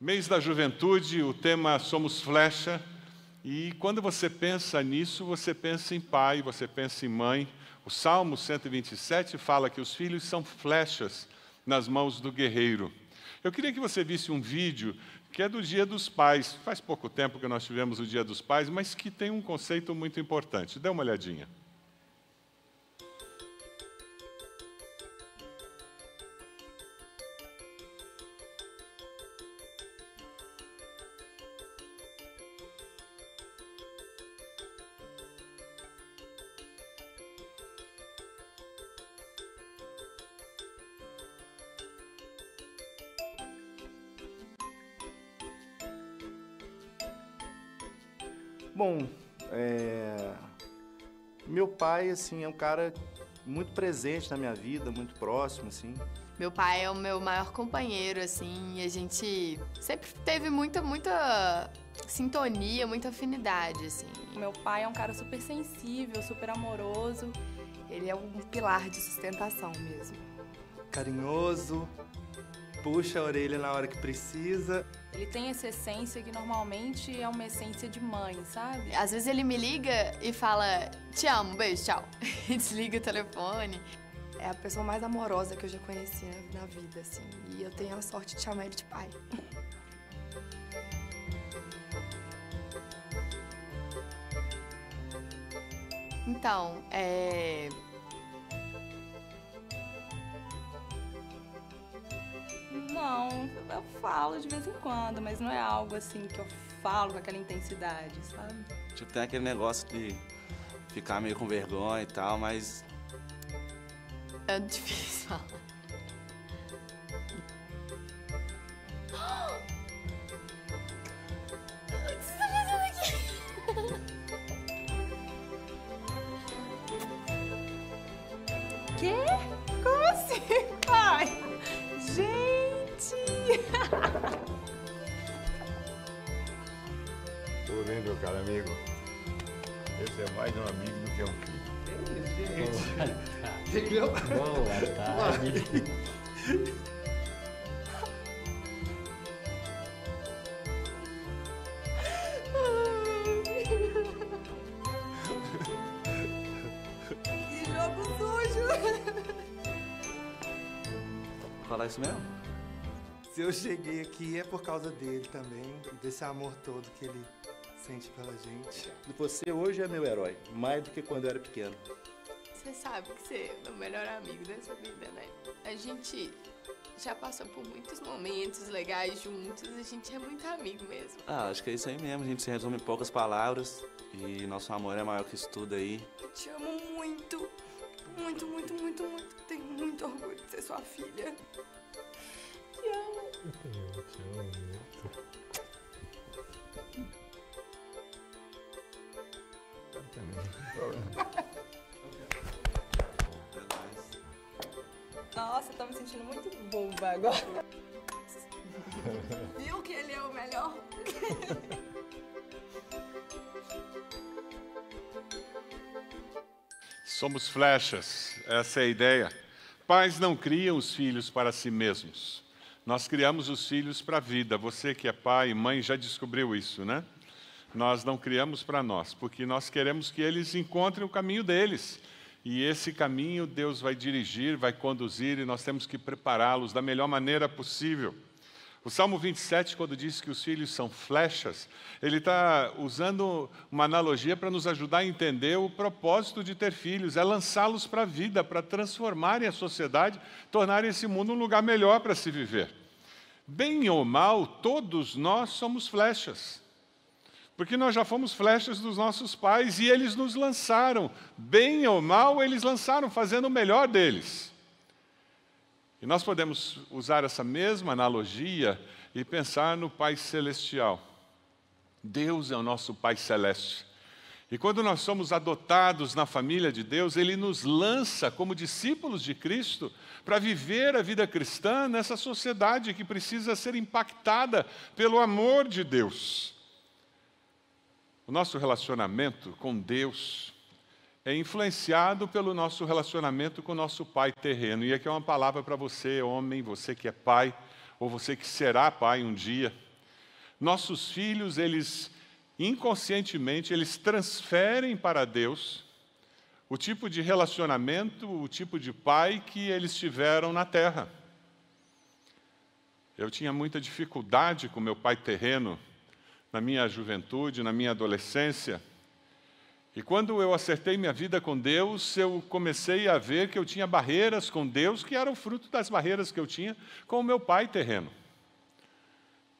Mês da Juventude, o tema Somos Flecha, e quando você pensa nisso, você pensa em pai, você pensa em mãe. O Salmo 127 fala que os filhos são flechas nas mãos do guerreiro. Eu queria que você visse um vídeo que é do Dia dos Pais. Faz pouco tempo que nós tivemos o Dia dos Pais, mas que tem um conceito muito importante. Dê uma olhadinha. Bom, meu pai, assim, é um cara muito presente na minha vida, muito próximo, assim. Meu pai é o meu maior companheiro, assim, e a gente sempre teve muita sintonia, muita afinidade, assim. Meu pai é um cara super sensível, super amoroso. Ele é um pilar de sustentação mesmo. Carinhoso, puxa a orelha na hora que precisa. Ele tem essa essência que normalmente é uma essência de mãe, sabe? Às vezes ele me liga e fala, te amo, beijo, tchau. E desliga o telefone. É a pessoa mais amorosa que eu já conheci na vida, assim. E eu tenho a sorte de chamar ele de pai. Então, Não, eu falo de vez em quando, mas não é algo assim que eu falo com aquela intensidade, sabe? Tipo, tem aquele negócio de ficar meio com vergonha e tal, mas... É difícil falar. O que você tá fazendo aqui? Quê? Como assim, pai? Gente! Tô vendo, cara, amigo. Esse é mais um amigo do que um filho. Boa tarde. Que jogo sujo! Vou falar isso mesmo? Se eu cheguei aqui é por causa dele também, e desse amor todo que ele sente pela gente. Você hoje é meu herói, mais do que quando eu era pequeno. Você sabe que você é o melhor amigo dessa vida, né? A gente já passou por muitos momentos legais juntos, a gente é muito amigo mesmo. Ah, acho que é isso aí mesmo. A gente se resume em poucas palavras e nosso amor é maior que isso tudo aí. Eu te amo muito. Muito, muito, muito, muito. Tenho muito orgulho de ser sua filha. Te amo. Eu te amo muito. Nossa, eu tô me sentindo muito boba agora. Viu que ele é o melhor? Somos flechas, essa é a ideia. Pais não criam os filhos para si mesmos. Nós criamos os filhos para a vida. Você que é pai e mãe já descobriu isso, né? Nós não criamos para nós, porque nós queremos que eles encontrem o caminho deles. E esse caminho Deus vai dirigir, vai conduzir, e nós temos que prepará-los da melhor maneira possível. O Salmo 27, quando diz que os filhos são flechas, ele está usando uma analogia para nos ajudar a entender o propósito de ter filhos, é lançá-los para a vida, para transformarem a sociedade, tornarem esse mundo um lugar melhor para se viver. Bem ou mal, todos nós somos flechas. Porque nós já fomos flechas dos nossos pais e eles nos lançaram. Bem ou mal, eles lançaram, fazendo o melhor deles. E nós podemos usar essa mesma analogia e pensar no Pai Celestial. Deus é o nosso Pai Celeste. E quando nós somos adotados na família de Deus, Ele nos lança como discípulos de Cristo para viver a vida cristã nessa sociedade que precisa ser impactada pelo amor de Deus. O nosso relacionamento com Deus é influenciado pelo nosso relacionamento com o nosso pai terreno. E aqui é uma palavra para você, homem, você que é pai, ou você que será pai um dia. Nossos filhos, eles inconscientemente, eles transferem para Deus o tipo de relacionamento, o tipo de pai que eles tiveram na terra. Eu tinha muita dificuldade com meu pai terreno na minha juventude, na minha adolescência. E quando eu acertei minha vida com Deus, eu comecei a ver que eu tinha barreiras com Deus, que eram fruto das barreiras que eu tinha com o meu pai terreno.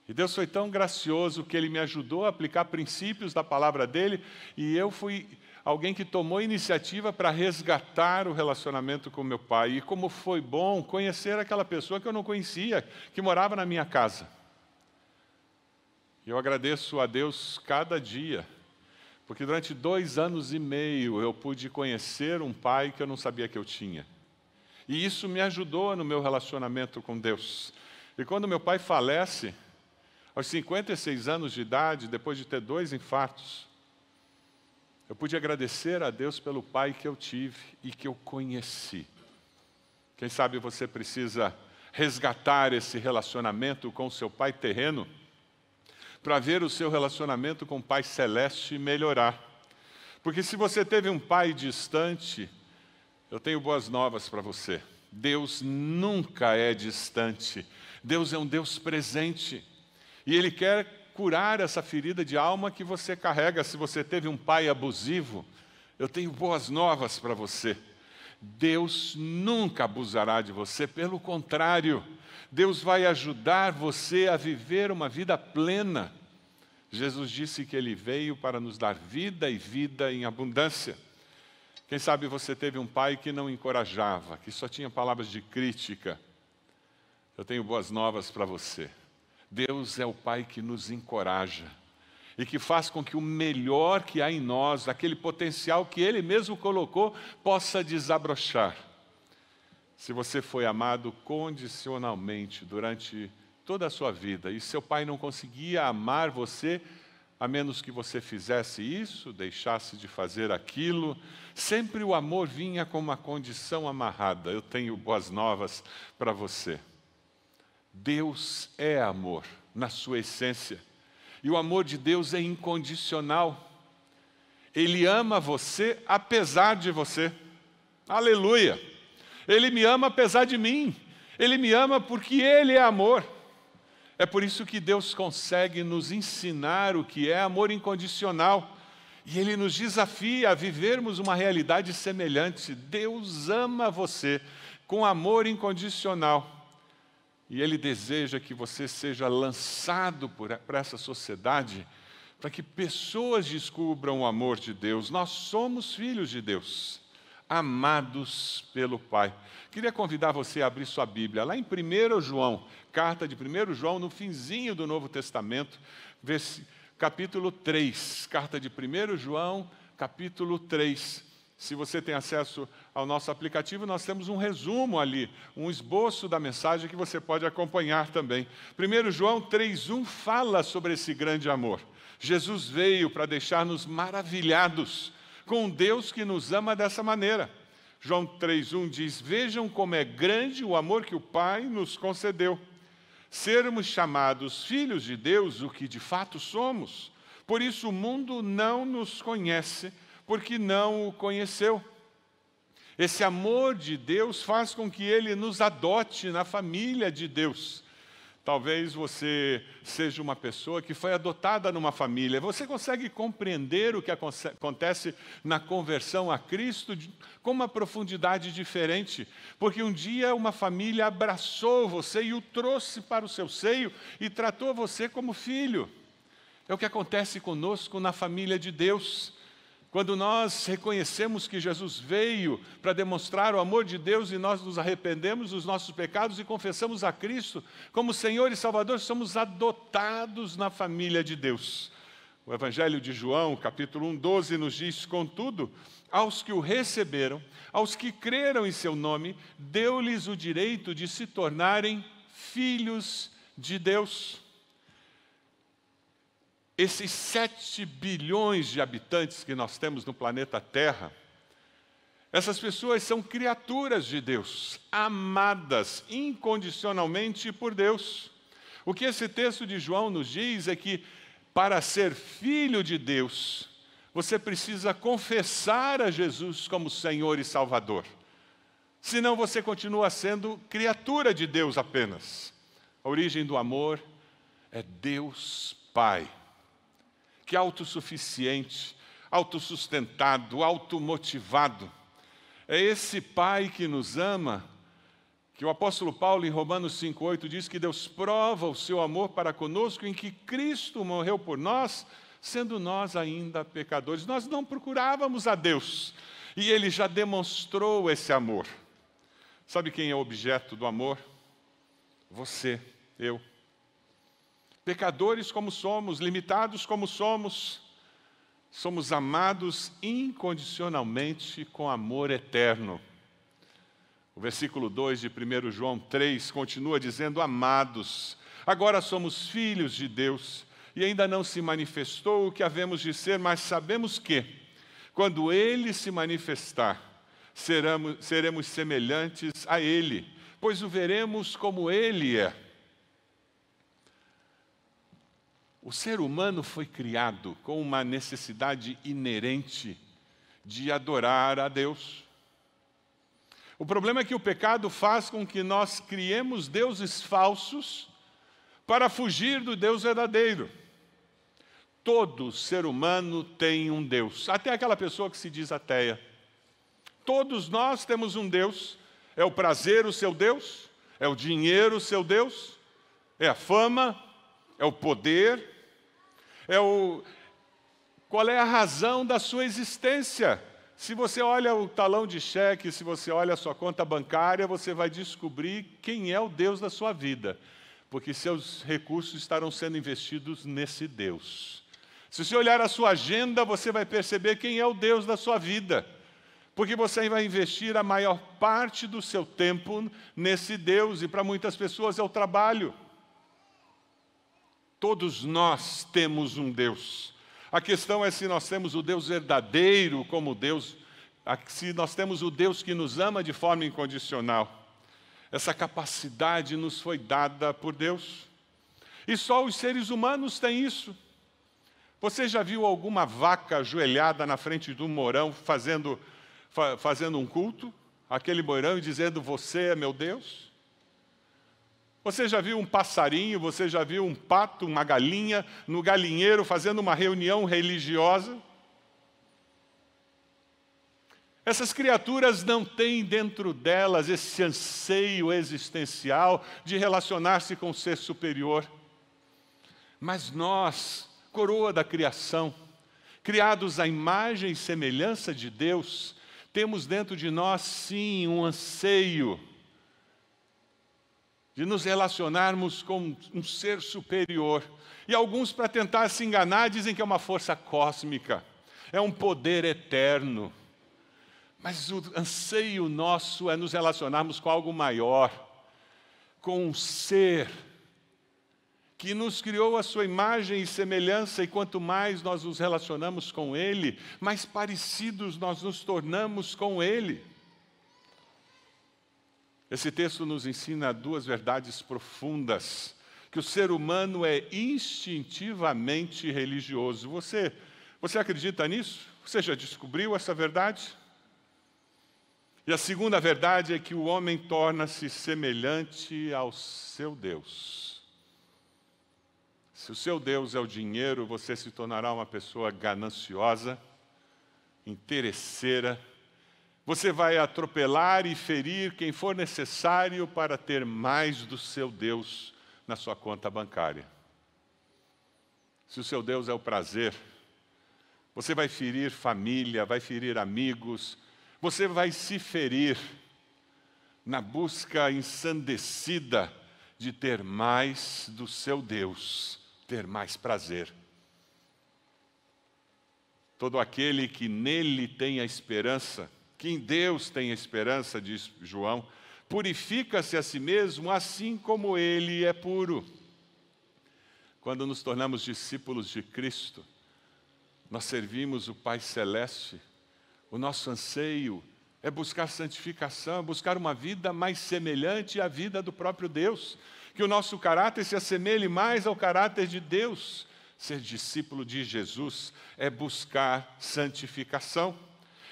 E Deus foi tão gracioso que Ele me ajudou a aplicar princípios da palavra dEle, e eu fui alguém que tomou iniciativa para resgatar o relacionamento com meu pai. E como foi bom conhecer aquela pessoa que eu não conhecia, que morava na minha casa. E eu agradeço a Deus cada dia, porque durante 2 anos e meio eu pude conhecer um pai que eu não sabia que eu tinha. E isso me ajudou no meu relacionamento com Deus. E quando meu pai falece, aos 56 anos de idade, depois de ter 2 infartos, eu pude agradecer a Deus pelo pai que eu tive e que eu conheci. Quem sabe você precisa resgatar esse relacionamento com o seu pai terreno para ver o seu relacionamento com o Pai Celeste melhorar. Porque se você teve um pai distante, eu tenho boas novas para você. Deus nunca é distante. Deus é um Deus presente. E Ele quer curar essa ferida de alma que você carrega. Se você teve um pai abusivo, eu tenho boas novas para você. Deus nunca abusará de você, pelo contrário, Deus vai ajudar você a viver uma vida plena. Jesus disse que Ele veio para nos dar vida e vida em abundância. Quem sabe você teve um pai que não encorajava, que só tinha palavras de crítica. Eu tenho boas novas para você. Deus é o Pai que nos encoraja e que faz com que o melhor que há em nós, aquele potencial que Ele mesmo colocou, possa desabrochar. Se você foi amado condicionalmente durante toda a sua vida e seu pai não conseguia amar você, a menos que você fizesse isso, deixasse de fazer aquilo, sempre o amor vinha com uma condição amarrada. Eu tenho boas novas para você. Deus é amor, na sua essência. E o amor de Deus é incondicional. Ele ama você apesar de você. Aleluia! Ele me ama apesar de mim. Ele me ama porque Ele é amor. É por isso que Deus consegue nos ensinar o que é amor incondicional. E Ele nos desafia a vivermos uma realidade semelhante. Deus ama você com amor incondicional. E Ele deseja que você seja lançado para essa sociedade, para que pessoas descubram o amor de Deus. Nós somos filhos de Deus, amados pelo Pai. Queria convidar você a abrir sua Bíblia, lá em 1 João, carta de 1 João, no finzinho do Novo Testamento, capítulo 3, carta de 1 João, capítulo 3. Se você tem acesso ao nosso aplicativo, nós temos um resumo ali, um esboço da mensagem que você pode acompanhar também. 1 João 3,1 fala sobre esse grande amor. Jesus veio para deixar-nos maravilhados com um Deus que nos ama dessa maneira. João 3,1 diz: vejam como é grande o amor que o Pai nos concedeu. Sermos chamados filhos de Deus, o que de fato somos. Por isso o mundo não nos conhece, porque não o conheceu. Esse amor de Deus faz com que Ele nos adote na família de Deus. Talvez você seja uma pessoa que foi adotada numa família. Você consegue compreender o que acontece na conversão a Cristo com uma profundidade diferente? Porque um dia uma família abraçou você e o trouxe para o seu seio e tratou você como filho. É o que acontece conosco na família de Deus. Quando nós reconhecemos que Jesus veio para demonstrar o amor de Deus e nós nos arrependemos dos nossos pecados e confessamos a Cristo como Senhor e Salvador, somos adotados na família de Deus. O Evangelho de João, capítulo 1:12, nos diz: contudo, aos que o receberam, aos que creram em seu nome, deu-lhes o direito de se tornarem filhos de Deus. Esses 7 bilhões de habitantes que nós temos no planeta Terra, essas pessoas são criaturas de Deus, amadas incondicionalmente por Deus. O que esse texto de João nos diz é que, para ser filho de Deus, você precisa confessar a Jesus como Senhor e Salvador. Senão você continua sendo criatura de Deus apenas. A origem do amor é Deus Pai, que é autossuficiente, autossustentado, automotivado. É esse Pai que nos ama, que o apóstolo Paulo, em Romanos 5,8, diz que Deus prova o seu amor para conosco em que Cristo morreu por nós, sendo nós ainda pecadores. Nós não procurávamos a Deus, e Ele já demonstrou esse amor. Sabe quem é o objeto do amor? Você, eu. Pecadores como somos, limitados como somos amados incondicionalmente com amor eterno. O versículo 2 de 1 João 3 continua dizendo: amados, agora somos filhos de Deus, e ainda não se manifestou o que havemos de ser, mas sabemos que, quando Ele se manifestar, seremos semelhantes a Ele, pois o veremos como Ele é. O ser humano foi criado com uma necessidade inerente de adorar a Deus. O problema é que o pecado faz com que nós criemos deuses falsos para fugir do Deus verdadeiro. Todo ser humano tem um Deus, até aquela pessoa que se diz ateia. Todos nós temos um Deus. É o prazer o seu Deus, é o dinheiro o seu Deus, é a fama, é o poder, qual é a razão da sua existência. Se você olha o talão de cheque, se você olha a sua conta bancária, você vai descobrir quem é o Deus da sua vida, porque seus recursos estarão sendo investidos nesse Deus. Se você olhar a sua agenda, você vai perceber quem é o Deus da sua vida, porque você vai investir a maior parte do seu tempo nesse Deus, e para muitas pessoas é o trabalho. Todos nós temos um Deus. A questão é se nós temos o Deus verdadeiro como Deus, se nós temos o Deus que nos ama de forma incondicional. Essa capacidade nos foi dada por Deus. E só os seres humanos têm isso. Você já viu alguma vaca ajoelhada na frente de um mourão fazendo um culto? Aquele mourão e dizendo: você é meu Deus? Você já viu um passarinho, você já viu um pato, uma galinha, no galinheiro fazendo uma reunião religiosa? Essas criaturas não têm dentro delas esse anseio existencial de relacionar-se com o ser superior. Mas nós, coroa da criação, criados à imagem e semelhança de Deus, temos dentro de nós, sim, um anseio de nos relacionarmos com um ser superior. E alguns, para tentar se enganar, dizem que é uma força cósmica, é um poder eterno. Mas o anseio nosso é nos relacionarmos com algo maior, com um ser que nos criou a sua imagem e semelhança, e quanto mais nós nos relacionamos com Ele, mais parecidos nós nos tornamos com Ele. Esse texto nos ensina duas verdades profundas, que o ser humano é instintivamente religioso. Você acredita nisso? Você já descobriu essa verdade? E a segunda verdade é que o homem torna-se semelhante ao seu Deus. Se o seu Deus é o dinheiro, você se tornará uma pessoa gananciosa, interesseira. Você vai atropelar e ferir quem for necessário para ter mais do seu Deus na sua conta bancária. Se o seu Deus é o prazer, você vai ferir família, vai ferir amigos, você vai se ferir na busca ensandecida de ter mais do seu Deus, ter mais prazer. Todo aquele que nele tem a esperança, que em Deus tem a esperança, diz João, purifica-se a si mesmo, assim como Ele é puro. Quando nos tornamos discípulos de Cristo, nós servimos o Pai Celeste. O nosso anseio é buscar santificação, buscar uma vida mais semelhante à vida do próprio Deus. que o nosso caráter se assemelhe mais ao caráter de Deus. Ser discípulo de Jesus é buscar santificação.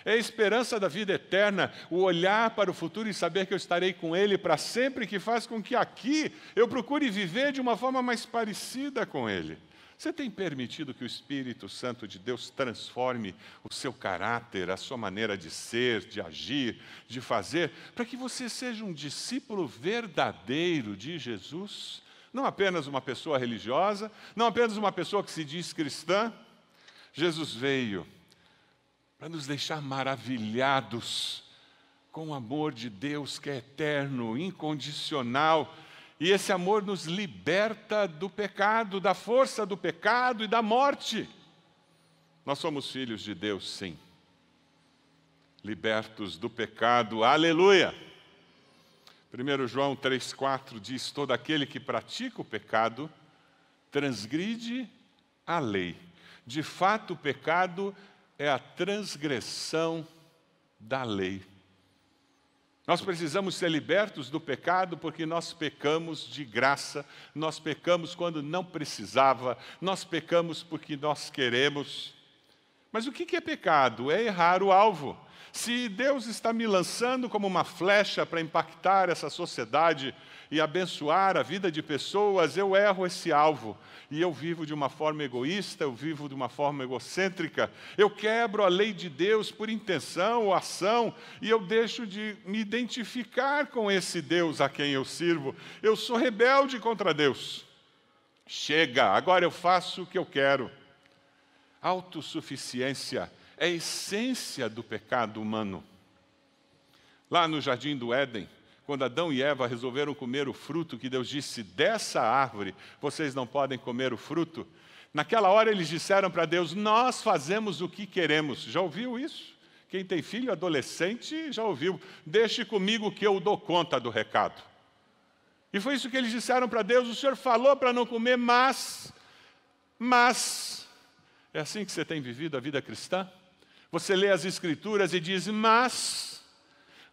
É a esperança da vida eterna, o olhar para o futuro e saber que eu estarei com Ele para sempre, que faz com que aqui eu procure viver de uma forma mais parecida com Ele. Você tem permitido que o Espírito Santo de Deus transforme o seu caráter, a sua maneira de ser, de agir, de fazer, para que você seja um discípulo verdadeiro de Jesus? Não apenas uma pessoa religiosa, não apenas uma pessoa que se diz cristã. Jesus veio para nos deixar maravilhados com o amor de Deus que é eterno, incondicional. E esse amor nos liberta do pecado, da força do pecado e da morte. Nós somos filhos de Deus, sim. Libertos do pecado, aleluia! 1 João 3,4 diz: todo aquele que pratica o pecado transgride a lei. De fato, o pecado é a transgressão da lei. Nós precisamos ser libertos do pecado porque nós pecamos de graça, nós pecamos quando não precisava, nós pecamos porque nós queremos. Mas o que é pecado? É errar o alvo. Se Deus está me lançando como uma flecha para impactar essa sociedade e abençoar a vida de pessoas, eu erro esse alvo. E eu vivo de uma forma egoísta, eu vivo de uma forma egocêntrica. Eu quebro a lei de Deus por intenção ou ação, e eu deixo de me identificar com esse Deus a quem eu sirvo. Eu sou rebelde contra Deus. Chega, agora eu faço o que eu quero. Autossuficiência é a essência do pecado humano. Lá no Jardim do Éden, quando Adão e Eva resolveram comer o fruto que Deus disse, dessa árvore vocês não podem comer o fruto, naquela hora eles disseram para Deus, nós fazemos o que queremos. Já ouviu isso? Quem tem filho adolescente já ouviu. Deixe comigo que eu dou conta do recado. E foi isso que eles disseram para Deus, o Senhor falou para não comer, mas... É assim que você tem vivido a vida cristã? Você lê as Escrituras e diz, mas...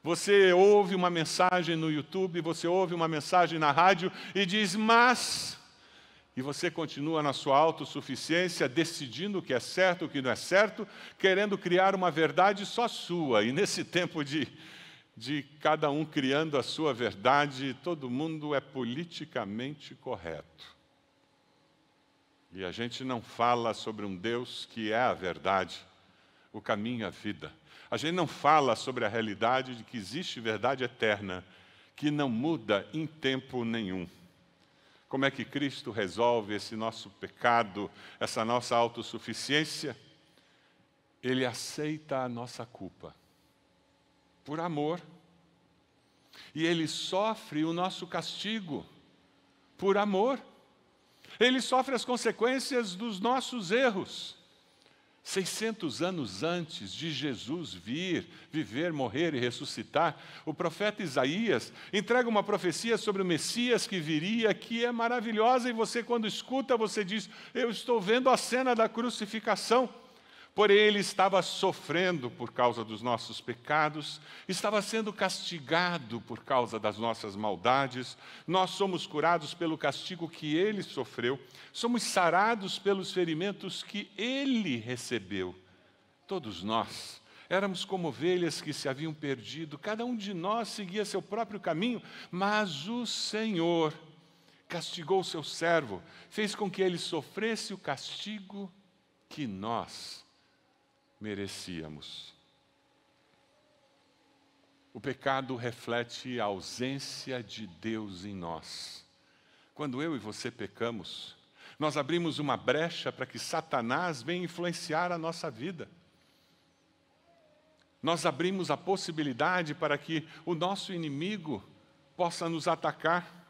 Você ouve uma mensagem no YouTube, você ouve uma mensagem na rádio e diz, mas... E você continua na sua autossuficiência, decidindo o que é certo, o que não é certo, querendo criar uma verdade só sua. E nesse tempo de cada um criando a sua verdade, todo mundo é politicamente correto. E a gente não fala sobre um Deus que é a verdade, o caminho e a vida. A gente não fala sobre a realidade de que existe verdade eterna, que não muda em tempo nenhum. Como é que Cristo resolve esse nosso pecado, essa nossa autossuficiência? Ele aceita a nossa culpa, por amor. E Ele sofre o nosso castigo, por amor. Ele sofre as consequências dos nossos erros. 600 anos antes de Jesus vir, viver, morrer e ressuscitar, o profeta Isaías entrega uma profecia sobre o Messias que viria, que é maravilhosa, e você, quando escuta, você diz, eu estou vendo a cena da crucificação. Porém, ele estava sofrendo por causa dos nossos pecados, estava sendo castigado por causa das nossas maldades. Nós somos curados pelo castigo que ele sofreu, somos sarados pelos ferimentos que ele recebeu. Todos nós éramos como ovelhas que se haviam perdido, cada um de nós seguia seu próprio caminho, mas o Senhor castigou o seu servo, fez com que ele sofresse o castigo que nós merecíamos. O pecado reflete a ausência de Deus em nós. Quando eu e você pecamos, nós abrimos uma brecha para que Satanás venha influenciar a nossa vida. Nós abrimos a possibilidade para que o nosso inimigo possa nos atacar.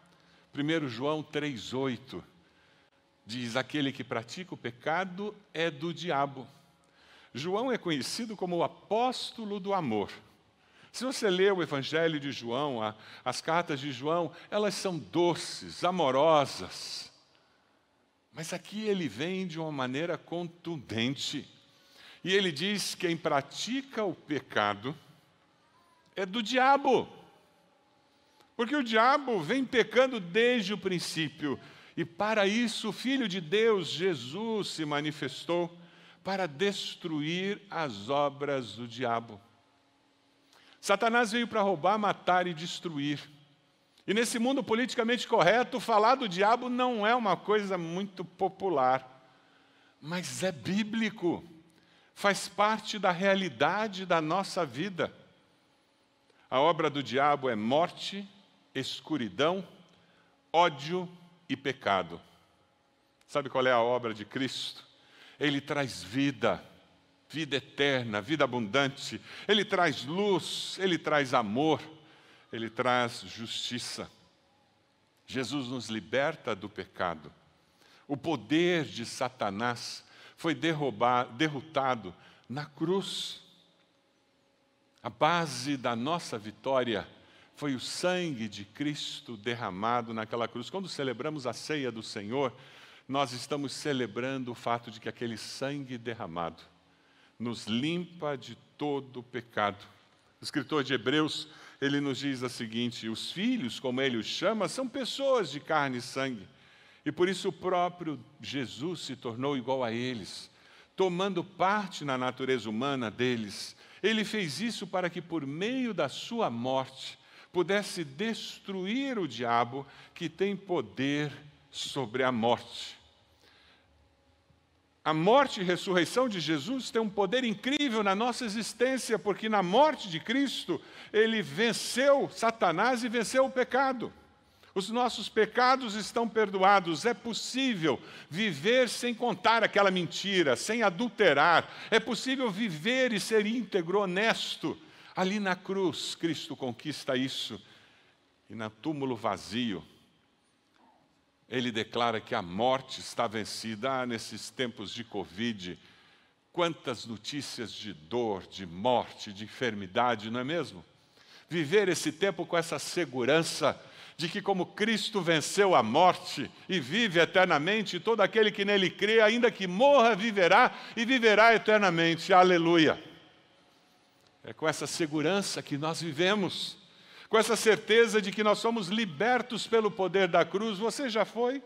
1 João 3,8 diz, aquele que pratica o pecado é do diabo. João é conhecido como o apóstolo do amor. Se você lê o Evangelho de João, as cartas de João, elas são doces, amorosas. Mas aqui ele vem de uma maneira contundente. E ele diz que quem pratica o pecado é do diabo. Porque o diabo vem pecando desde o princípio. E para isso o Filho de Deus, Jesus, se manifestou para destruir as obras do diabo. Satanás veio para roubar, matar e destruir. E nesse mundo politicamente correto, falar do diabo não é uma coisa muito popular, mas é bíblico, faz parte da realidade da nossa vida. A obra do diabo é morte, escuridão, ódio e pecado. Sabe qual é a obra de Cristo? Ele traz vida, vida eterna, vida abundante. Ele traz luz, Ele traz amor, Ele traz justiça. Jesus nos liberta do pecado. O poder de Satanás foi derrotado na cruz. A base da nossa vitória foi o sangue de Cristo derramado naquela cruz. Quando celebramos a ceia do Senhor, nós estamos celebrando o fato de que aquele sangue derramado nos limpa de todo o pecado. O escritor de Hebreus, ele nos diz o seguinte: os filhos, como ele os chama, são pessoas de carne e sangue. E por isso o próprio Jesus se tornou igual a eles, tomando parte na natureza humana deles. Ele fez isso para que, por meio da sua morte, pudesse destruir o diabo que tem poder sobre a morte. A morte e ressurreição de Jesus tem um poder incrível na nossa existência, porque na morte de Cristo, Ele venceu Satanás e venceu o pecado. Os nossos pecados estão perdoados. É possível viver sem contar aquela mentira, sem adulterar. É possível viver e ser íntegro, honesto. Ali na cruz, Cristo conquista isso. E no túmulo vazio, Ele declara que a morte está vencida. Nesses tempos de Covid, quantas notícias de dor, de morte, de enfermidade, não é mesmo? Viver esse tempo com essa segurança de que, como Cristo venceu a morte e vive eternamente, todo aquele que nele crê, ainda que morra, viverá e viverá eternamente. Aleluia! É com essa segurança que nós vivemos, com essa certeza de que nós somos libertos pelo poder da cruz. Você já foi?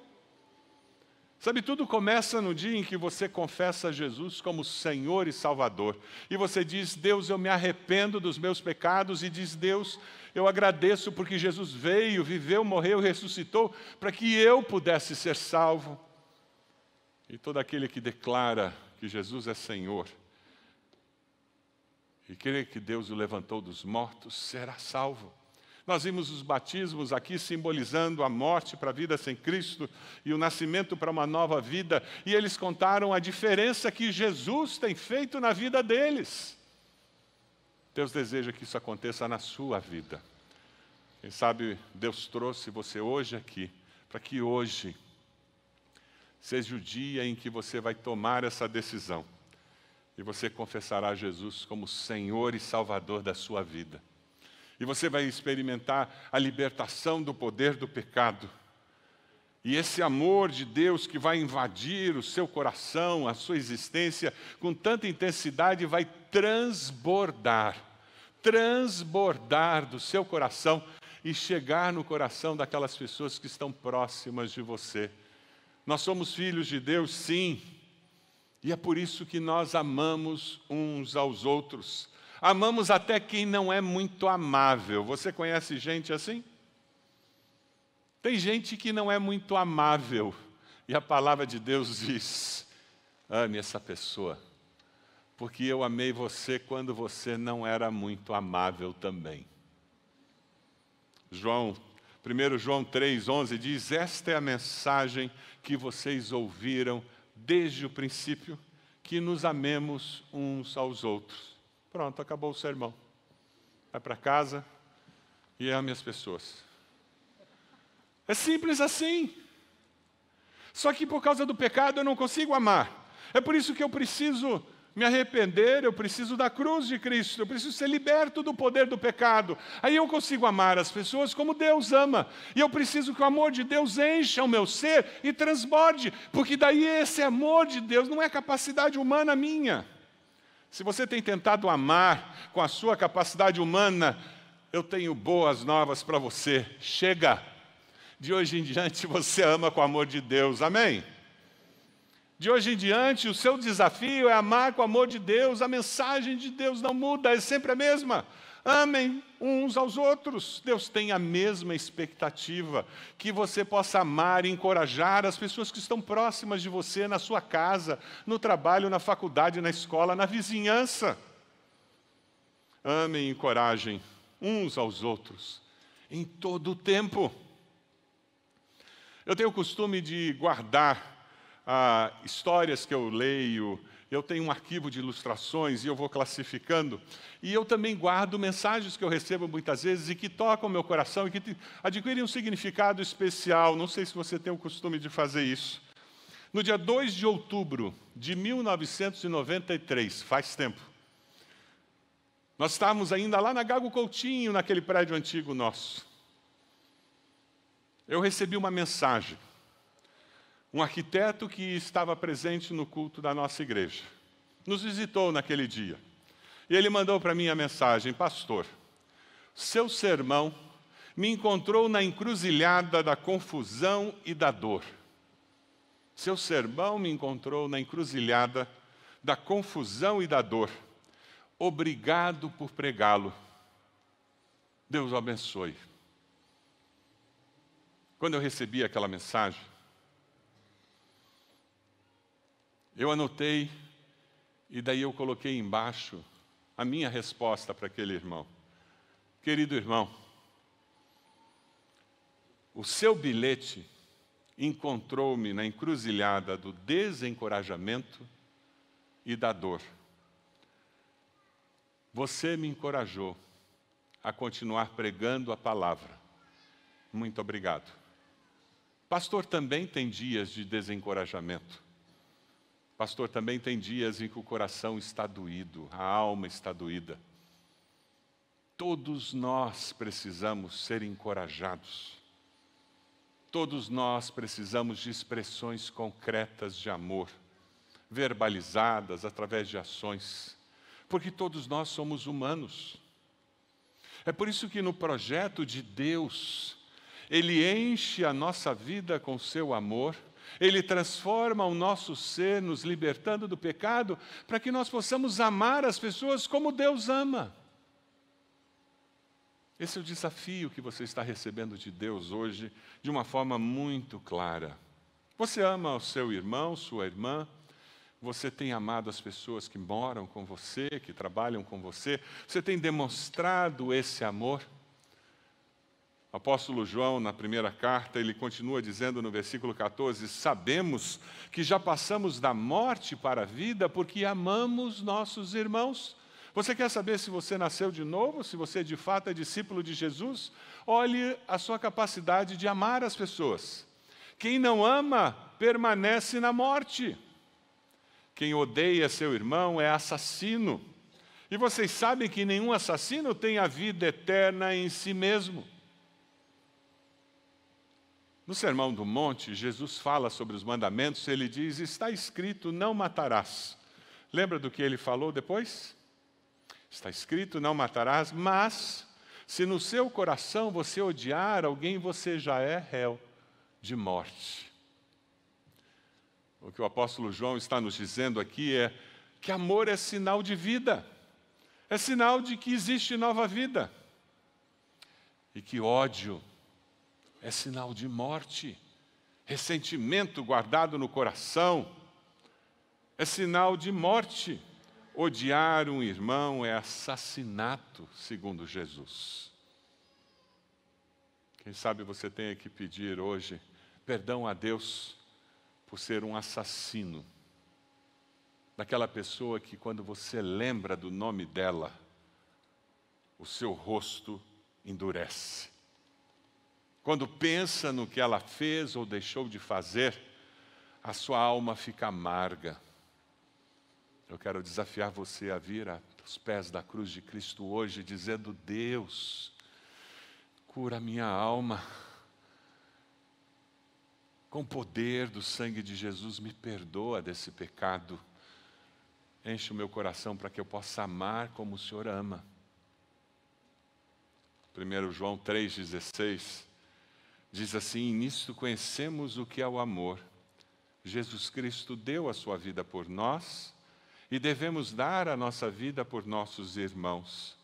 Sabe, tudo começa no dia em que você confessa Jesus como Senhor e Salvador. E você diz: Deus, eu me arrependo dos meus pecados. E diz: Deus, eu agradeço porque Jesus veio, viveu, morreu, ressuscitou, para que eu pudesse ser salvo. E todo aquele que declara que Jesus é Senhor e crê que Deus o levantou dos mortos, será salvo. Nós vimos os batismos aqui simbolizando a morte para a vida sem Cristo e o nascimento para uma nova vida. E eles contaram a diferença que Jesus tem feito na vida deles. Deus deseja que isso aconteça na sua vida. Quem sabe Deus trouxe você hoje aqui, para que hoje seja o dia em que você vai tomar essa decisão. E você confessará Jesus como Senhor e Salvador da sua vida. E você vai experimentar a libertação do poder do pecado. E esse amor de Deus que vai invadir o seu coração, a sua existência, com tanta intensidade, vai transbordar do seu coração e chegar no coração daquelas pessoas que estão próximas de você. Nós somos filhos de Deus, sim. E é por isso que nós amamos uns aos outros. Amamos até quem não é muito amável. Você conhece gente assim? Tem gente que não é muito amável. E a palavra de Deus diz: ame essa pessoa, porque eu amei você quando você não era muito amável também. 1 João 3,11 diz: esta é a mensagem que vocês ouviram desde o princípio, que nos amemos uns aos outros. Pronto, acabou o sermão. Vai para casa e ame as pessoas. É simples assim. Só que por causa do pecado eu não consigo amar. É por isso que eu preciso me arrepender, eu preciso da cruz de Cristo, eu preciso ser liberto do poder do pecado. Aí eu consigo amar as pessoas como Deus ama. E eu preciso que o amor de Deus encha o meu ser e transborde, porque daí esse amor de Deus não é capacidade humana minha. Se você tem tentado amar com a sua capacidade humana, eu tenho boas novas para você. Chega! De hoje em diante você ama com o amor de Deus, amém? De hoje em diante o seu desafio é amar com o amor de Deus, a mensagem de Deus não muda, é sempre a mesma. Amem uns aos outros. Deus tem a mesma expectativa, que você possa amar e encorajar as pessoas que estão próximas de você, na sua casa, no trabalho, na faculdade, na escola, na vizinhança. Amem e encorajem uns aos outros, em todo o tempo. Eu tenho o costume de guardar histórias que eu leio. Eu tenho um arquivo de ilustrações e eu vou classificando. E eu também guardo mensagens que eu recebo muitas vezes e que tocam o meu coração e que adquirem um significado especial. Não sei se você tem o costume de fazer isso. No dia 2 de outubro de 1993, faz tempo, nós estávamos ainda lá na Gago Coutinho, naquele prédio antigo nosso. Eu recebi uma mensagem. Um arquiteto que estava presente no culto da nossa igreja nos visitou naquele dia. E ele mandou para mim a mensagem: pastor, seu sermão me encontrou na encruzilhada da confusão e da dor. Seu sermão me encontrou na encruzilhada da confusão e da dor. Obrigado por pregá-lo. Deus o abençoe. Quando eu recebi aquela mensagem, eu anotei e daí eu coloquei embaixo a minha resposta para aquele irmão. Querido irmão, o seu bilhete encontrou-me na encruzilhada do desencorajamento e da dor. Você me encorajou a continuar pregando a palavra. Muito obrigado. Pastor também tem dias de desencorajamento. Pastor também tem dias em que o coração está doído, a alma está doída. Todos nós precisamos ser encorajados. Todos nós precisamos de expressões concretas de amor, verbalizadas através de ações, porque todos nós somos humanos. É por isso que no projeto de Deus, Ele enche a nossa vida com seu amor, Ele transforma o nosso ser, nos libertando do pecado, para que nós possamos amar as pessoas como Deus ama. Esse é o desafio que você está recebendo de Deus hoje, de uma forma muito clara. Você ama o seu irmão, sua irmã, você tem amado as pessoas que moram com você, que trabalham com você, você tem demonstrado esse amor. O apóstolo João, na primeira carta, ele continua dizendo no versículo 14, sabemos que já passamos da morte para a vida porque amamos nossos irmãos. Você quer saber se você nasceu de novo, se você de fato é discípulo de Jesus? Olhe a sua capacidade de amar as pessoas. Quem não ama, permanece na morte. Quem odeia seu irmão é assassino. E vocês sabem que nenhum assassino tem a vida eterna em si mesmo. No Sermão do Monte, Jesus fala sobre os mandamentos, ele diz, está escrito, não matarás. Lembra do que ele falou depois? Está escrito, não matarás, mas se no seu coração você odiar alguém, você já é réu de morte. O que o apóstolo João está nos dizendo aqui é que amor é sinal de vida, é sinal de que existe nova vida, e que ódio é sinal de morte, ressentimento guardado no coração é sinal de morte. Odiar um irmão é assassinato, segundo Jesus. Quem sabe você tenha que pedir hoje perdão a Deus por ser um assassino, daquela pessoa que quando você lembra do nome dela, o seu rosto endurece. Quando pensa no que ela fez ou deixou de fazer, a sua alma fica amarga. Eu quero desafiar você a vir aos pés da cruz de Cristo hoje, dizendo, Deus, cura minha alma. Com o poder do sangue de Jesus, me perdoa desse pecado. Enche o meu coração para que eu possa amar como o Senhor ama. 1 João 3,16, diz assim: nisto conhecemos o que é o amor. Jesus Cristo deu a sua vida por nós e devemos dar a nossa vida por nossos irmãos.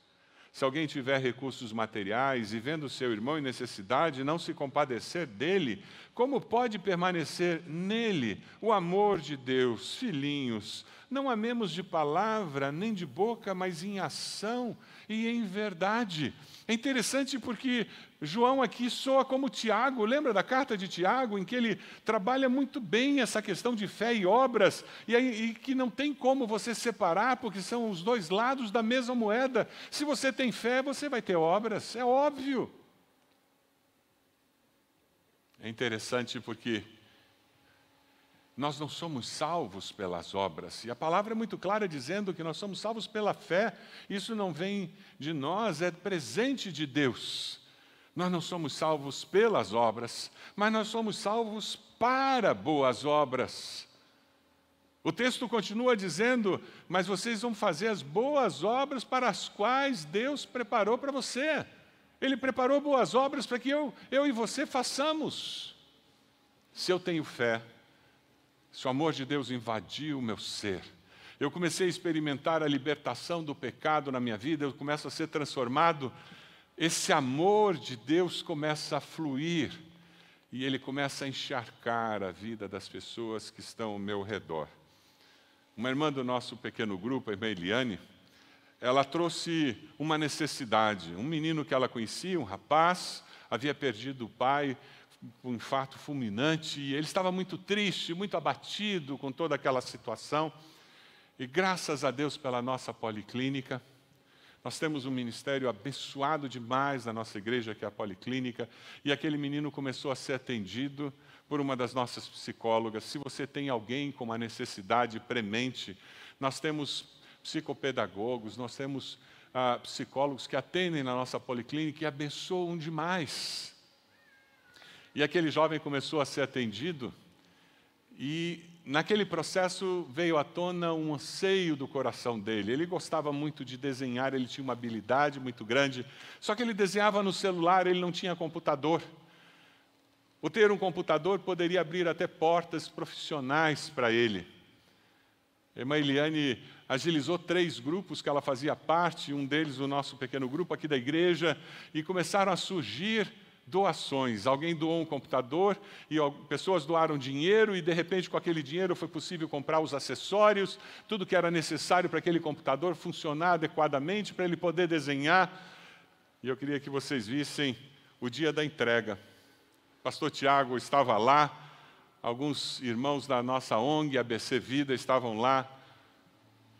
Se alguém tiver recursos materiais e vendo seu irmão em necessidade, não se compadecer dele, como pode permanecer nele o amor de Deus? Filhinhos, não amemos de palavra nem de boca, mas em ação e em verdade. É interessante porque João aqui soa como Tiago. Lembra da carta de Tiago, em que ele trabalha muito bem essa questão de fé e obras, e que não tem como você separar, porque são os dois lados da mesma moeda. Se você tem fé, você vai ter obras, é óbvio. É interessante porque nós não somos salvos pelas obras. E a palavra é muito clara dizendo que nós somos salvos pela fé. Isso não vem de nós, é presente de Deus. Nós não somos salvos pelas obras, mas nós somos salvos para boas obras. O texto continua dizendo: mas vocês vão fazer as boas obras para as quais Deus preparou para você. Ele preparou boas obras para que eu e você façamos. Se eu tenho fé, se o amor de Deus invadiu o meu ser, eu comecei a experimentar a libertação do pecado na minha vida, eu começo a ser transformado, esse amor de Deus começa a fluir e ele começa a encharcar a vida das pessoas que estão ao meu redor. Uma irmã do nosso pequeno grupo, a irmã Eliane, ela trouxe uma necessidade. Um menino que ela conhecia, um rapaz, havia perdido o pai, um infarto fulminante, e ele estava muito triste, muito abatido com toda aquela situação. E graças a Deus pela nossa policlínica, nós temos um ministério abençoado demais na nossa igreja, que é a Policlínica, e aquele menino começou a ser atendido por uma das nossas psicólogas. Se você tem alguém com uma necessidade premente, nós temos psicopedagogos, nós temos psicólogos que atendem na nossa Policlínica e abençoam demais. E aquele jovem começou a ser atendido, e naquele processo veio à tona um anseio do coração dele. Ele gostava muito de desenhar, ele tinha uma habilidade muito grande, só que ele desenhava no celular, ele não tinha computador. O ter um computador poderia abrir até portas profissionais para ele. A irmã Eliane agilizou 3 grupos que ela fazia parte, um deles o nosso pequeno grupo aqui da igreja, e começaram a surgir doações. Alguém doou um computador e pessoas doaram dinheiro, e de repente com aquele dinheiro foi possível comprar os acessórios, tudo que era necessário para aquele computador funcionar adequadamente, para ele poder desenhar. E eu queria que vocês vissem o dia da entrega. O pastor Tiago estava lá, alguns irmãos da nossa ONG, ABC Vida, estavam lá,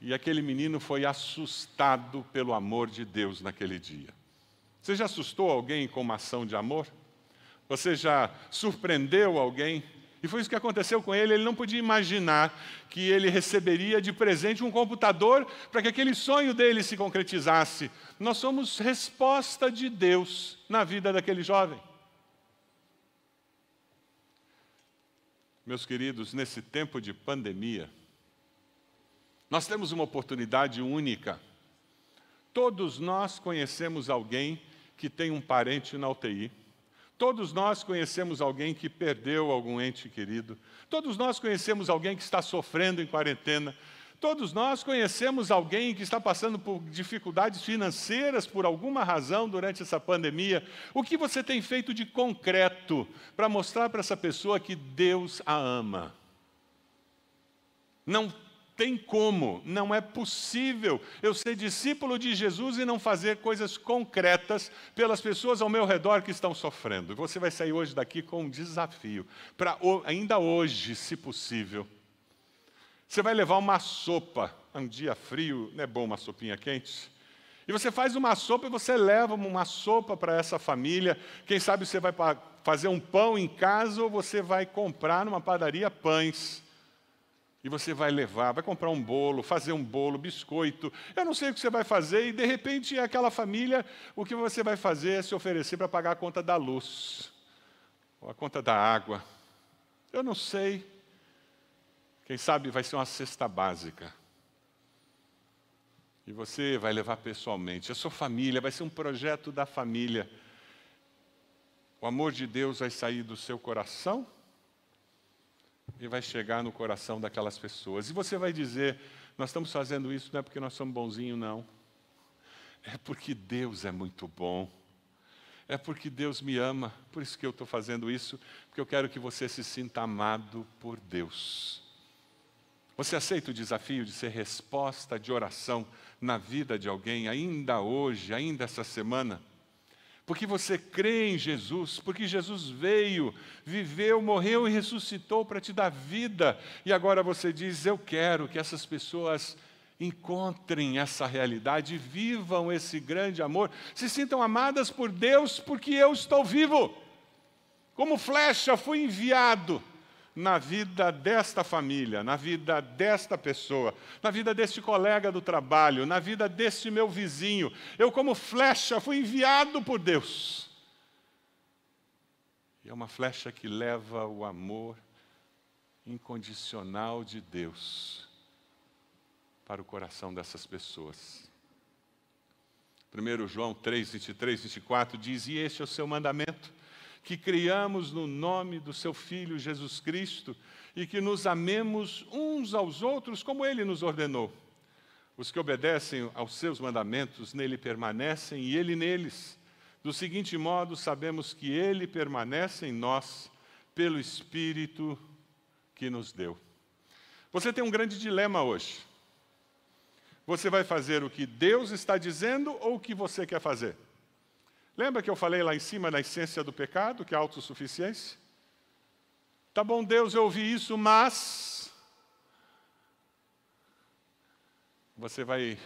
e aquele menino foi assustado pelo amor de Deus naquele dia. Você já assustou alguém com uma ação de amor? Você já surpreendeu alguém? E foi isso que aconteceu com ele. Ele não podia imaginar que ele receberia de presente um computador para que aquele sonho dele se concretizasse. Nós somos resposta de Deus na vida daquele jovem. Meus queridos, nesse tempo de pandemia, nós temos uma oportunidade única. Todos nós conhecemos alguém que tem um parente na UTI. Todos nós conhecemos alguém que perdeu algum ente querido. Todos nós conhecemos alguém que está sofrendo em quarentena. Todos nós conhecemos alguém que está passando por dificuldades financeiras por alguma razão durante essa pandemia. O que você tem feito de concreto para mostrar para essa pessoa que Deus a ama? Não tem como, não é possível eu ser discípulo de Jesus e não fazer coisas concretas pelas pessoas ao meu redor que estão sofrendo. Você vai sair hoje daqui com um desafio, para ainda hoje, se possível. Você vai levar uma sopa, um dia frio, não é bom uma sopinha quente? E você faz uma sopa e você leva uma sopa para essa família. Quem sabe você vai fazer um pão em casa ou você vai comprar numa padaria pães. E você vai levar, vai comprar um bolo, fazer um bolo, biscoito. Eu não sei o que você vai fazer, e de repente aquela família, o que você vai fazer é se oferecer para pagar a conta da luz, ou a conta da água. Eu não sei. Quem sabe vai ser uma cesta básica. E você vai levar pessoalmente. A sua família vai ser um projeto da família. O amor de Deus vai sair do seu coração e vai chegar no coração daquelas pessoas. E você vai dizer, nós estamos fazendo isso não é porque nós somos bonzinhos, não. É porque Deus é muito bom. É porque Deus me ama. Por isso que eu estou fazendo isso, porque eu quero que você se sinta amado por Deus. Você aceita o desafio de ser resposta de oração na vida de alguém, ainda hoje, ainda essa semana? Porque você crê em Jesus, porque Jesus veio, viveu, morreu e ressuscitou para te dar vida. E agora você diz, eu quero que essas pessoas encontrem essa realidade, vivam esse grande amor, se sintam amadas por Deus, porque eu estou vivo. Como flecha fui enviado na vida desta família, na vida desta pessoa, na vida deste colega do trabalho, na vida deste meu vizinho. Eu, como flecha, fui enviado por Deus. E é uma flecha que leva o amor incondicional de Deus para o coração dessas pessoas. 1 João 3, 23, 24 diz, e este é o seu mandamento, que criamos no nome do seu Filho Jesus Cristo e que nos amemos uns aos outros como Ele nos ordenou. Os que obedecem aos seus mandamentos nele permanecem e Ele neles. Do seguinte modo, sabemos que Ele permanece em nós pelo Espírito que nos deu. Você tem um grande dilema hoje. Você vai fazer o que Deus está dizendo ou o que você quer fazer? Lembra que eu falei lá em cima da essência do pecado, que é a autossuficiência? Tá bom, Deus, eu ouvi isso, mas... Você vai,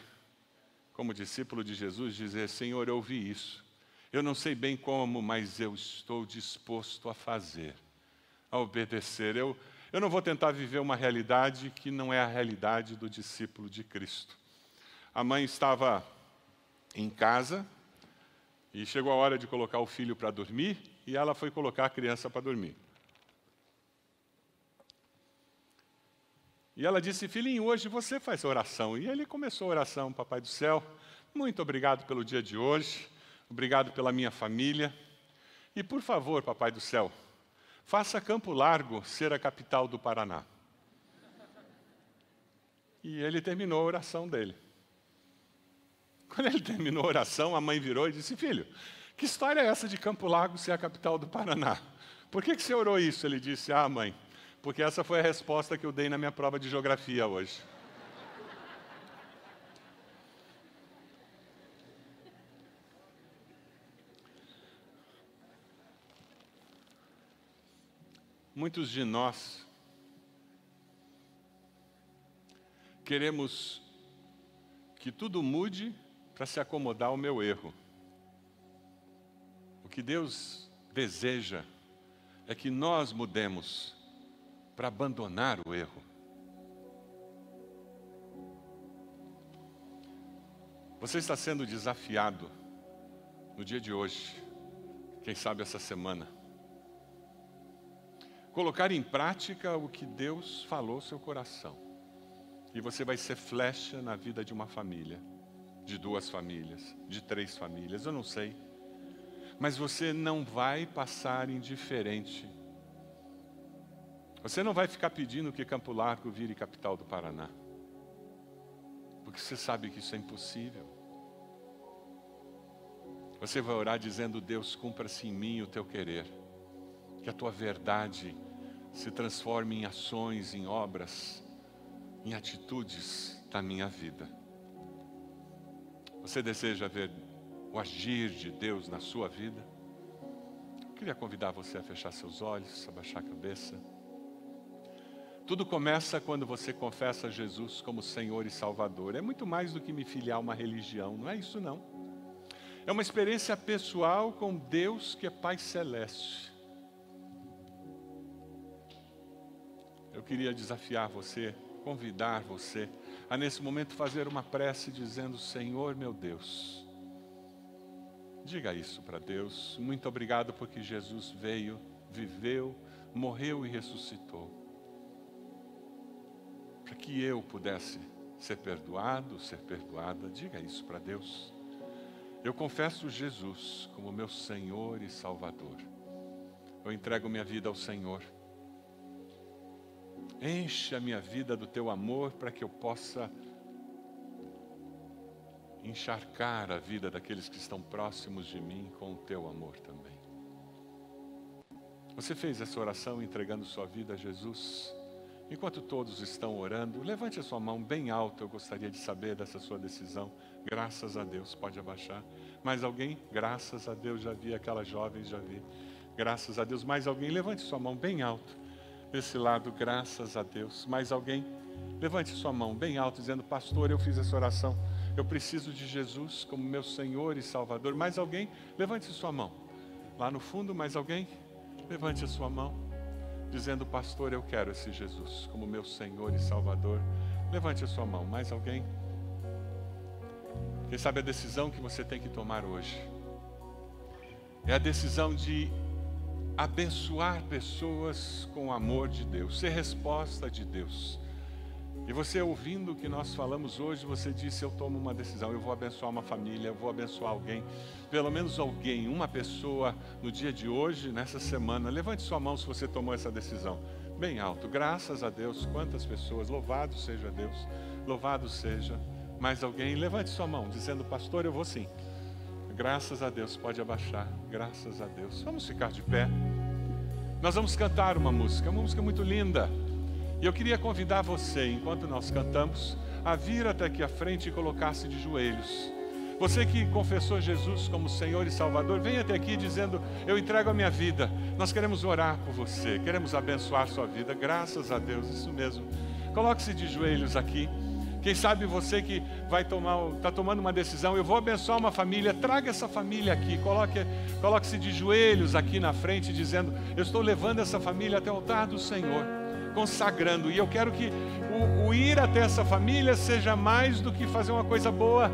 como discípulo de Jesus, dizer, Senhor, eu ouvi isso. Eu não sei bem como, mas eu estou disposto a fazer, a obedecer. Eu não vou tentar viver uma realidade que não é a realidade do discípulo de Cristo. A mãe estava em casa, e chegou a hora de colocar o filho para dormir, e ela foi colocar a criança para dormir. E ela disse, filhinho, hoje você faz oração. E ele começou a oração, Papai do Céu, muito obrigado pelo dia de hoje, obrigado pela minha família. E por favor, Papai do Céu, faça Campo Largo ser a capital do Paraná. E ele terminou a oração dele. Quando ele terminou a oração, a mãe virou e disse, filho, que história é essa de Campo Largo ser a capital do Paraná? Por que você orou isso? Ele disse, mãe, porque essa foi a resposta que eu dei na minha prova de geografia hoje. Muitos de nós queremos que tudo mude para se acomodar ao meu erro. O que Deus deseja é que nós mudemos para abandonar o erro. Você está sendo desafiado no dia de hoje, quem sabe essa semana, colocar em prática o que Deus falou no seu coração. E você vai ser flecha na vida de uma família, de 2 famílias, de 3 famílias, eu não sei. Mas você não vai passar indiferente. Você não vai ficar pedindo que Campo Largo vire capital do Paraná. Porque você sabe que isso é impossível. Você vai orar dizendo, Deus, cumpra-se em mim o teu querer. Que a tua verdade se transforme em ações, em obras, em atitudes da minha vida. Você deseja ver o agir de Deus na sua vida? Eu queria convidar você a fechar seus olhos, abaixar a cabeça. Tudo começa quando você confessa Jesus como Senhor e Salvador. É muito mais do que me filiar a uma religião, não é isso não. É uma experiência pessoal com Deus que é Pai Celeste. Eu queria desafiar você, convidar você a nesse momento fazer uma prece dizendo, Senhor meu Deus, diga isso para Deus, muito obrigado porque Jesus veio, viveu, morreu e ressuscitou, para que eu pudesse ser perdoado, ser perdoada. Diga isso para Deus. Eu confesso Jesus como meu Senhor e Salvador. Eu entrego minha vida ao Senhor. Enche a minha vida do teu amor para que eu possa encharcar a vida daqueles que estão próximos de mim com o teu amor também. Você fez essa oração entregando sua vida a Jesus? Enquanto todos estão orando, levante a sua mão bem alta. Eu gostaria de saber dessa sua decisão. Graças a Deus, pode abaixar. Mais alguém? Graças a Deus, já vi aquela jovem, já vi. Graças a Deus. Mais alguém? Levante sua mão bem alto. Desse lado, graças a Deus. Mais alguém? Levante sua mão bem alto, dizendo: pastor, eu fiz essa oração. Eu preciso de Jesus como meu Senhor e Salvador. Mais alguém? Levante sua mão. Lá no fundo, mais alguém? Levante a sua mão, dizendo: pastor, eu quero esse Jesus como meu Senhor e Salvador. Levante a sua mão. Mais alguém? Quem sabe a decisão que você tem que tomar hoje é a decisão de abençoar pessoas com o amor de Deus, ser resposta de Deus. E você, ouvindo o que nós falamos hoje, você disse: eu tomo uma decisão, eu vou abençoar uma família, eu vou abençoar alguém, pelo menos alguém, uma pessoa no dia de hoje, nessa semana. Levante sua mão se você tomou essa decisão, bem alto. Graças a Deus. Quantas pessoas? Louvado seja Deus, louvado seja. Mais alguém? Levante sua mão, dizendo: pastor, eu vou sim. Graças a Deus, pode abaixar. Graças a Deus. Vamos ficar de pé. Nós vamos cantar uma música muito linda. E eu queria convidar você, enquanto nós cantamos, a vir até aqui à frente e colocar-se de joelhos. Você que confessou Jesus como Senhor e Salvador, venha até aqui dizendo: eu entrego a minha vida. Nós queremos orar por você, queremos abençoar a sua vida. Graças a Deus, isso mesmo. Coloque-se de joelhos aqui. Quem sabe você que está tomando uma decisão: eu vou abençoar uma família, traga essa família aqui, coloque-se de joelhos aqui na frente, dizendo: eu estou levando essa família até o altar do Senhor, consagrando. E eu quero que o ir até essa família seja mais do que fazer uma coisa boa,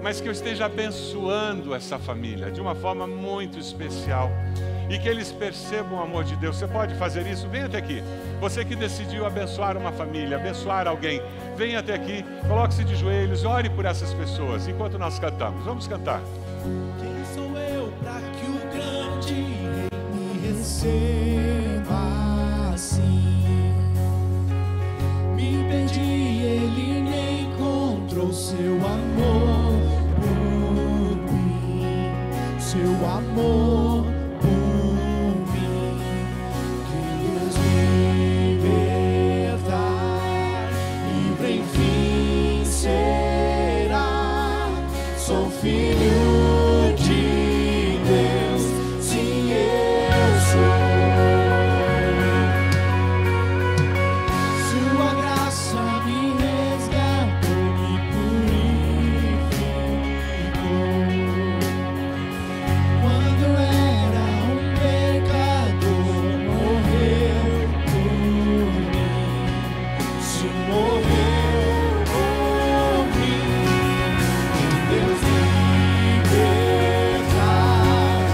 mas que eu esteja abençoando essa família de uma forma muito especial, e que eles percebam o amor de Deus. Você pode fazer isso? Venha até aqui. Você que decidiu abençoar uma família, abençoar alguém, venha até aqui, coloque-se de joelhos, ore por essas pessoas enquanto nós cantamos. Vamos cantar. Quem sou eu para que o grande rei me receba assim? Me perdi, ele me encontrou, seu amor por mim, seu amor por mim. Que Deus me libertar, livre enfim será. Sou filho de Deus, sim, eu sou. Sua graça me resgatou, me purificou. Quando eu era um pecador, morreu por mim. Se morreu por mim, Deus libertar,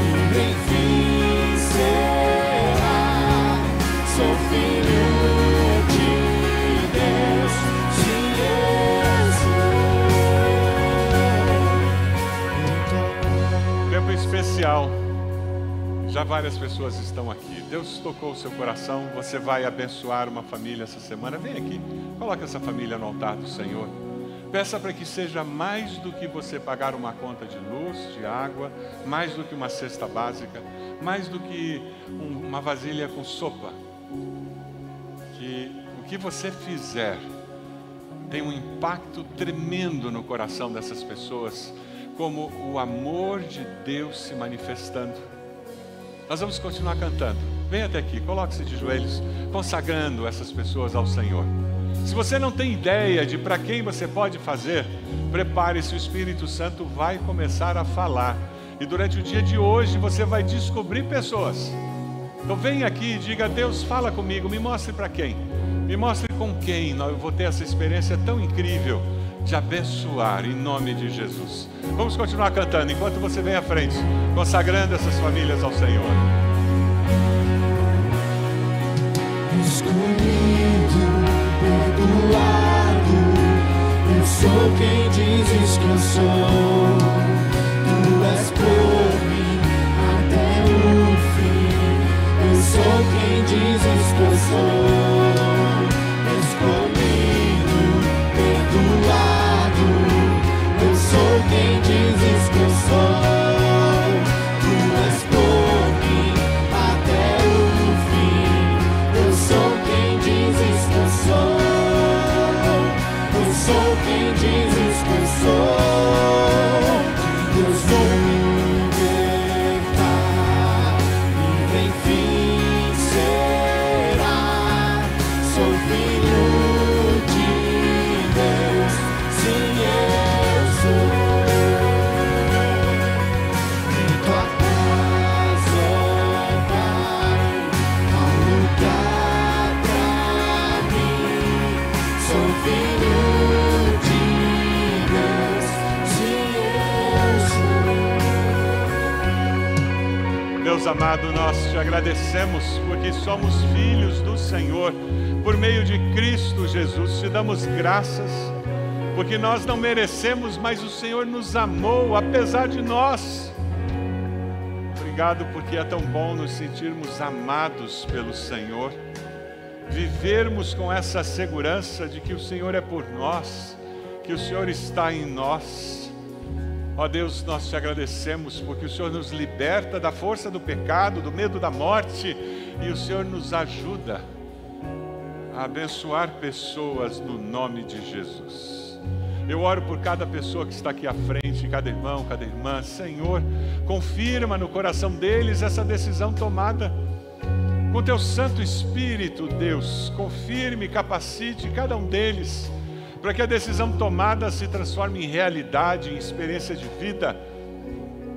livre enfim será. Sou filho de Deus, sim, eu sou. Tempo especial. Já várias pessoas estão aqui. Deus tocou o seu coração. Você vai abençoar uma família essa semana. Vem aqui, coloque essa família no altar do Senhor. Peça para que seja mais do que você pagar uma conta de luz, de água, mais do que uma cesta básica, mais do que uma vasilha com sopa. Que o que você fizer tem um impacto tremendo no coração dessas pessoas, como o amor de Deus se manifestando. Nós vamos continuar cantando. Venha até aqui, coloque-se de joelhos, consagrando essas pessoas ao Senhor. Se você não tem ideia de para quem você pode fazer, prepare-se, o Espírito Santo vai começar a falar. E durante o dia de hoje você vai descobrir pessoas. Então venha aqui e diga: Deus, fala comigo, me mostre para quem. Me mostre com quem eu vou ter essa experiência tão incrível de abençoar em nome de Jesus. Vamos continuar cantando enquanto você vem à frente, consagrando essas famílias ao Senhor. Escolhido, perdoado, sou quem dizes que eu sou. Tu és por mim até o fim. Eu sou quem dizes que eu sou. Escolhido, perdoado. Eu sou quem dizes que eu sou. Tu és por mim até o fim. Eu sou quem dizes que eu sou. Eu sou quem dizes que eu sou. Deus vou libertar e vem fim será. Sou filho de Deus, sim eu sou. Em tua casa, ó Pai, há um lugar pra mim. Sou filho de Deus, sim eu sou. Deus amado, nós te agradecemos porque somos filhos do Senhor, por meio de Cristo Jesus. Te damos graças, porque nós não merecemos, mas o Senhor nos amou, apesar de nós. Obrigado, porque é tão bom nos sentirmos amados pelo Senhor, vivermos com essa segurança de que o Senhor é por nós, que o Senhor está em nós. Ó Deus, nós te agradecemos porque o Senhor nos liberta da força do pecado, do medo da morte, e o Senhor nos ajuda a abençoar pessoas no nome de Jesus. Eu oro por cada pessoa que está aqui à frente, cada irmão, cada irmã. Senhor, confirma no coração deles essa decisão tomada. Com teu Santo Espírito, Deus, confirme, capacite cada um deles, para que a decisão tomada se transforme em realidade, em experiência de vida.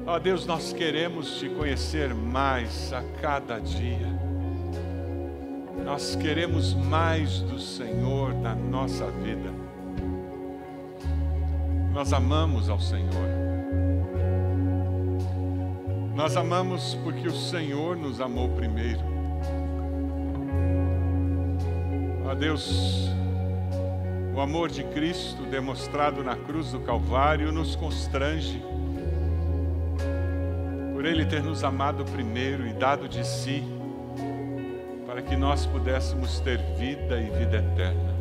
Ó Deus, nós queremos te conhecer mais a cada dia. Nós queremos mais do Senhor na nossa vida. Nós amamos ao Senhor. Nós amamos porque o Senhor nos amou primeiro. Ó Deus, o amor de Cristo demonstrado na cruz do Calvário nos constrange, por Ele ter nos amado primeiro e dado de si, para que nós pudéssemos ter vida e vida eterna.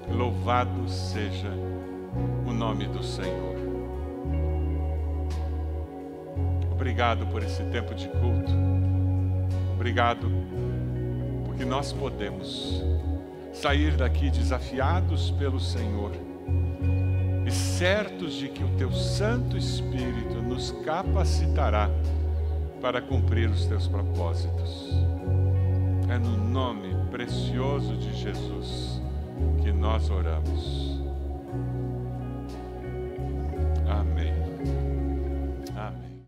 Louvado seja o nome do Senhor. Obrigado por esse tempo de culto. Obrigado porque nós podemos sair daqui desafiados pelo Senhor e certos de que o teu Santo Espírito nos capacitará para cumprir os teus propósitos. É no nome precioso de Jesus que nós oramos.